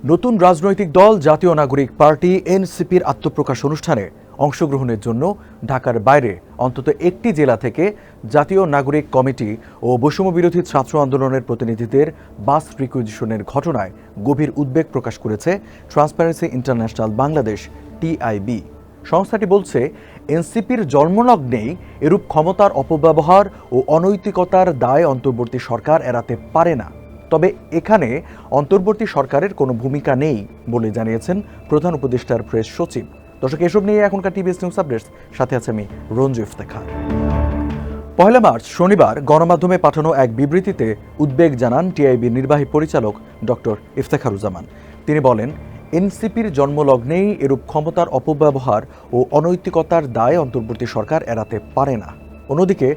নতুন রাজনৈতিক দল জাতীয় নাগরিক পার্টি এনসিপির আত্মপ্রকাশ অনুষ্ঠানে অংশগ্রহণের জন্য ঢাকার বাইরে অন্তত একটি জেলা থেকে জাতীয় নাগরিক কমিটি ও বৈষম্য বিরোধী ছাত্র আন্দোলনের প্রতিনিধিদের বাস রিকুইজিশনের ঘটনায় গভীর উদ্বেগ প্রকাশ করেছে ট্রান্সপারেন্সি ইন্টারন্যাশনাল বাংলাদেশ টিআইবি। সংস্থাটি বলছে, এনসিপির জন্মলগ্নেই এরূপ ক্ষমতার অপব্যবহার ও অনৈতিকতার দায় অন্তর্বর্তী সরকার এড়াতে পারে না। তবে এখানে অন্তর্বর্তী সরকারের কোনো ভূমিকা নেই বলে জানিয়েছেন প্রধান উপদেষ্টার প্রেস সচিব। দর্শক, এসব নিয়ে এখনকার টিভিএস নিউজ আপডেটস, সাথে আছে আমি রঞ্জু ইফতেখার। 1 মার্চ শনিবার গণমাধ্যমে পাঠানো এক বিবৃতিতে উদ্বেগ জানান টিআইবির নির্বাহী পরিচালক ডক্টর ইফতেখারুজ্জামান। তিনি বলেন, এনসিপির জন্মলগ্নেই এরূপ ক্ষমতার অপব্যবহার ও অনৈতিকতার দায় অন্তর্বর্তী সরকার এড়াতে পারে না। অন্যদিকে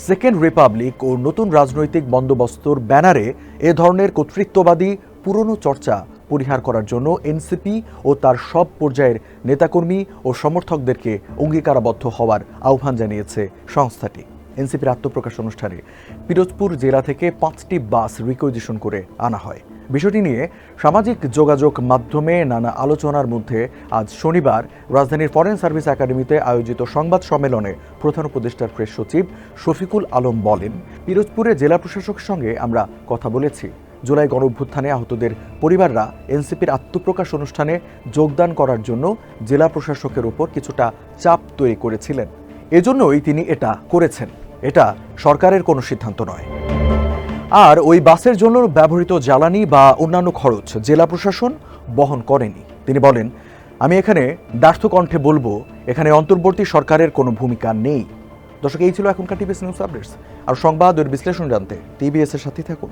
সেকেন্ড রিপাবলিক ও নতুন রাজনৈতিক বন্দোবস্তর ব্যানারে এ ধরনের কর্তৃত্ববাদী পুরনো চর্চা পরিহার করার জন্য এনসিপি ও তার সব পর্যায়ের নেতাকর্মী ও সমর্থকদেরকে অঙ্গীকারাবদ্ধ হওয়ার আহ্বান জানিয়েছে সংস্থাটি। এনসিপির আত্মপ্রকাশ অনুষ্ঠানে পিরোজপুর জেলা থেকে 5টি বাস রিকুইজিশন করে আনা হয়। বিষয়টি নিয়ে সামাজিক যোগাযোগ মাধ্যমে নানা আলোচনার মধ্যে আজ শনিবার রাজধানীর ফরেন সার্ভিস একাডেমিতে আয়োজিত সংবাদ সম্মেলনে প্রধান উপদেষ্টার প্রেস সচিব শফিকুল আলম বলেন, পিরোজপুরে জেলা প্রশাসকের সঙ্গে আমরা কথা বলেছি। জুলাই গণঅভ্যুত্থানে আহতদের পরিবাররা এনসিপির আত্মপ্রকাশ অনুষ্ঠানে যোগদান করার জন্য জেলা প্রশাসকের উপর কিছুটা চাপ তৈরি করেছিলেন। এজন্যই তিনি এটা করেছেন। এটা সরকারের কোনো সিদ্ধান্ত নয়। আর ওই বাসের জন্য ব্যবহৃত জ্বালানি বা অন্যান্য খরচ জেলা প্রশাসন বহন করেনি। তিনি বলেন, আমি এখানে ব্যর্থ কণ্ঠে বলবো, এখানে অন্তর্বর্তী সরকারের কোনো ভূমিকা নেই। দর্শক, এই ছিল এখনকার টিভিএস নিউজ আপডেটস। আর সংবাদ ও বিশ্লেষণ জানতে টিভিএস এর সাথে থাকুন।